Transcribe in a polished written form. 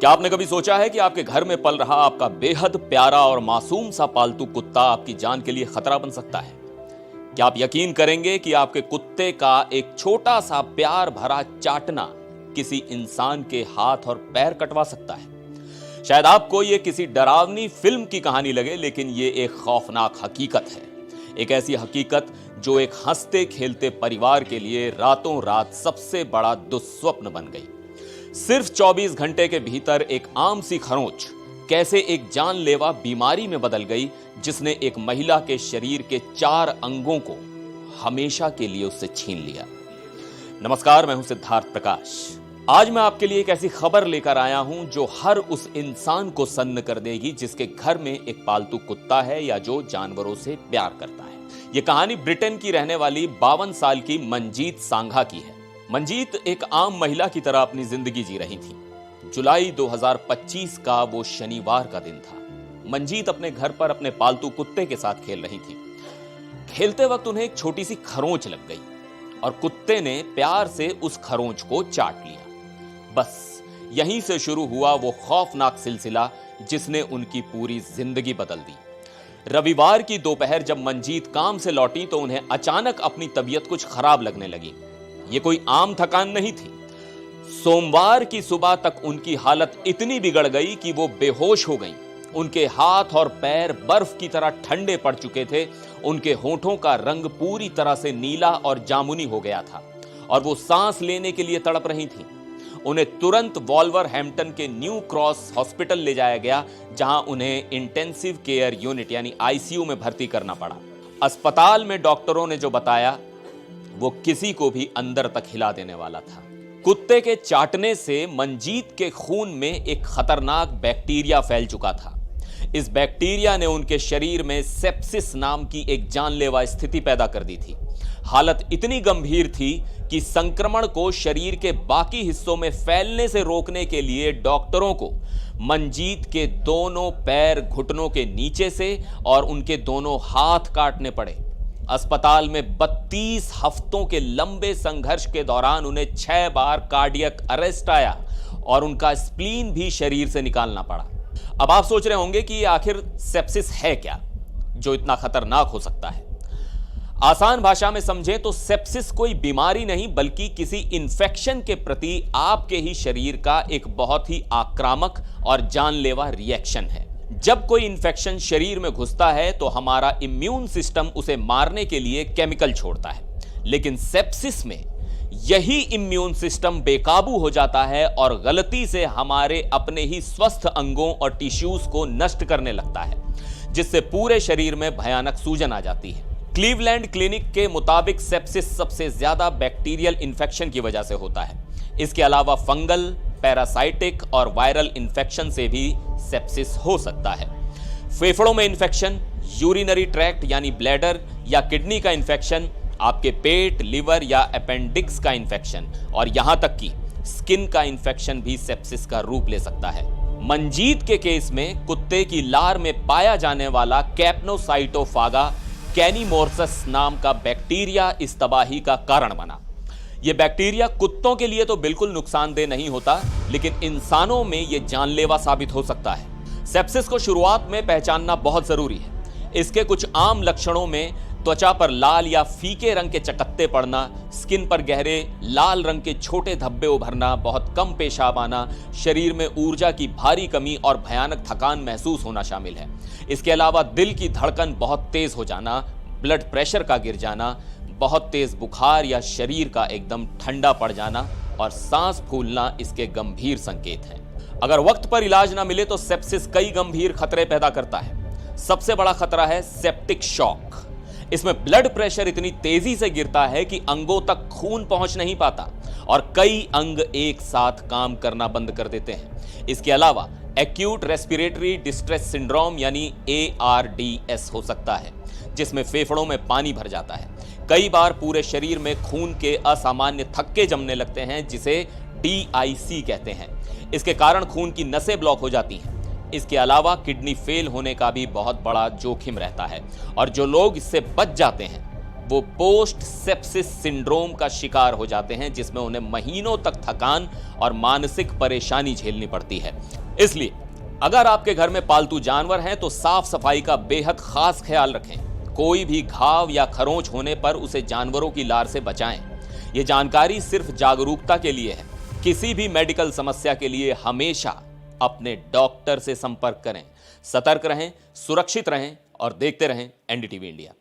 क्या आपने कभी सोचा है कि आपके घर में पल रहा आपका बेहद प्यारा और मासूम सा पालतू कुत्ता आपकी जान के लिए खतरा बन सकता है? क्या आप यकीन करेंगे कि आपके कुत्ते का एक छोटा सा प्यार भरा चाटना किसी इंसान के हाथ और पैर कटवा सकता है? शायद आपको यह किसी डरावनी फिल्म की कहानी लगे, लेकिन यह एक खौफनाक हकीकत है। एक ऐसी हकीकत जो एक हंसते खेलते परिवार के लिए रातों रात सबसे बड़ा दुस्वप्न बन गई। सिर्फ 24 घंटे के भीतर एक आम सी खरोंच कैसे एक जानलेवा बीमारी में बदल गई, जिसने एक महिला के शरीर के 4 अंगों को हमेशा के लिए उससे छीन लिया। नमस्कार, मैं हूं सिद्धार्थ प्रकाश। आज मैं आपके लिए एक ऐसी खबर लेकर आया हूं जो हर उस इंसान को सन्न कर देगी जिसके घर में एक पालतू कुत्ता है या जो जानवरों से प्यार करता है। यह कहानी ब्रिटेन की रहने वाली 52 साल की मंजीत सांघा की है। मंजीत एक आम महिला की तरह अपनी जिंदगी जी रही थी। जुलाई 2025 का वो शनिवार का दिन था। मंजीत अपने घर पर अपने पालतू कुत्ते के साथ खेल रही थी। खेलते वक्त उन्हें एक छोटी सी खरोंच लग गई और कुत्ते ने प्यार से उस खरोंच को चाट लिया। बस यहीं से शुरू हुआ वो खौफनाक सिलसिला जिसने उनकी पूरी जिंदगी बदल दी। रविवार की दोपहर जब मंजीत काम से लौटी तो उन्हें अचानक अपनी तबीयत कुछ खराब लगने लगी। ये कोई आम थकान नहीं थी। सोमवार की सुबह तक उनकी हालत इतनी बिगड़ गई कि वो बेहोश हो गईं। उनके हाथ और पैर बर्फ की तरह ठंडे पड़ चुके थे। उनके होठों का रंग पूरी तरह से नीला और जामुनी हो गया था और वो सांस लेने के लिए तड़प रही थीं। उन्हें तुरंत वॉल्वरहैम्पटन के न्यू क्रॉस हॉस्पिटल ले जाया गया, जहां उन्हें इंटेंसिव केयर यूनिट यानी आईसीयू में भर्ती करना पड़ा। अस्पताल में डॉक्टरों ने जो बताया वो किसी को भी अंदर तक हिला देने वाला था। कुत्ते के चाटने से मंजीत के खून में एक खतरनाक बैक्टीरिया फैल चुका था। इस बैक्टीरिया ने उनके शरीर में सेप्सिस नाम की एक जानलेवा स्थिति पैदा कर दी थी। हालत इतनी गंभीर थी कि संक्रमण को शरीर के बाकी हिस्सों में फैलने से रोकने के लिए डॉक्टरों को मंजीत के दोनों पैर घुटनों के नीचे से और उनके दोनों हाथ काटने पड़े। अस्पताल में 32 हफ्तों के लंबे संघर्ष के दौरान उन्हें 6 बार कार्डियक अरेस्ट आया और उनका स्प्लीन भी शरीर से निकालना पड़ा। अब आप सोच रहे होंगे कि ये आखिर सेप्सिस है क्या जो इतना खतरनाक हो सकता है। आसान भाषा में समझें तो सेप्सिस कोई बीमारी नहीं बल्कि किसी इंफेक्शन के प्रति आपके ही शरीर का एक बहुत ही आक्रामक और जानलेवा रिएक्शन है। जब कोई इंफेक्शन शरीर में घुसता है तो हमारा इम्यून सिस्टम उसे मारने के लिए केमिकल छोड़ता है, लेकिन सेप्सिस में यही इम्यून सिस्टम बेकाबू हो जाता है और गलती से हमारे अपने ही स्वस्थ अंगों और टिश्यूज को नष्ट करने लगता है, जिससे पूरे शरीर में भयानक सूजन आ जाती है। क्लीवलैंड क्लिनिक के मुताबिक सेप्सिस सबसे ज्यादा बैक्टीरियल इंफेक्शन की वजह से होता है। इसके अलावा फंगल, पैरासाइटिक और वायरल इंफेक्शन से भी सेप्सिस हो सकता है। फेफड़ों में इंफेक्शन, यूरिनरी ट्रैक्ट यानी ब्लैडर या किडनी का इंफेक्शन, आपके पेट, लिवर या अपेंडिक्स का इंफेक्शन और यहां तक कि स्किन का इंफेक्शन भी सेप्सिस का रूप ले सकता है। मंजीत के केस में कुत्ते की लार में पाया जाने वाला कैप्नोसाइटोफागा कैनीमोर्सस नाम का बैक्टीरिया इस तबाही का कारण बना। यह बैक्टीरिया कुत्तों के लिए तो बिल्कुल नुकसानदेह नहीं होता, लेकिन इंसानों में यह जानलेवा साबित हो सकता है। सेप्सिस को शुरुआत में पहचानना बहुत जरूरी है। इसके कुछ आम लक्षणों में त्वचा पर लाल या फीके रंग के चकत्ते पड़ना, स्किन पर गहरे लाल रंग के छोटे धब्बे उभरना, बहुत कम पेशाब आना, शरीर में ऊर्जा की भारी कमी और भयानक थकान महसूस होना शामिल है। इसके अलावा दिल की धड़कन बहुत तेज हो जाना, ब्लड प्रेशर का गिर जाना, बहुत तेज बुखार या शरीर का एकदम ठंडा पड़ जाना और सांस फूलना इसके गंभीर संकेत हैं। अगर वक्त पर इलाज ना मिले तो सेप्सिस कई गंभीर खतरे पैदा करता है। सबसे बड़ा खतरा है सेप्टिक शॉक। इसमें ब्लड प्रेशर इतनी तेजी से गिरता है कि अंगों तक खून पहुंच नहीं पाता और कई अंग एक साथ काम करना बंद कर देते हैं। इसके अलावा एक्यूट रेस्पिरेटरी डिस्ट्रेस सिंड्रोम यानी ARDS हो सकता है, जिसमें फेफड़ों में पानी भर जाता है। कई बार पूरे शरीर में खून के असामान्य थक्के जमने लगते हैं, जिसे DIC कहते हैं। इसके कारण खून की नसें ब्लॉक हो जाती हैं। इसके अलावा किडनी फेल होने का भी बहुत बड़ा जोखिम रहता है और जो लोग इससे बच जाते हैं वो पोस्ट सेप्सिस सिंड्रोम का शिकार हो जाते हैं, जिसमें उन्हें महीनों तक थकान और मानसिक परेशानी झेलनी पड़ती है। इसलिए अगर आपके घर में पालतू जानवर हैं तो साफ सफाई का बेहद खास ख्याल रखें। कोई भी घाव या खरोंच होने पर उसे जानवरों की लार से बचाएं। यह जानकारी सिर्फ जागरूकता के लिए है। किसी भी मेडिकल समस्या के लिए हमेशा अपने डॉक्टर से संपर्क करें। सतर्क रहें, सुरक्षित रहें और देखते रहें एनडीटीवी इंडिया।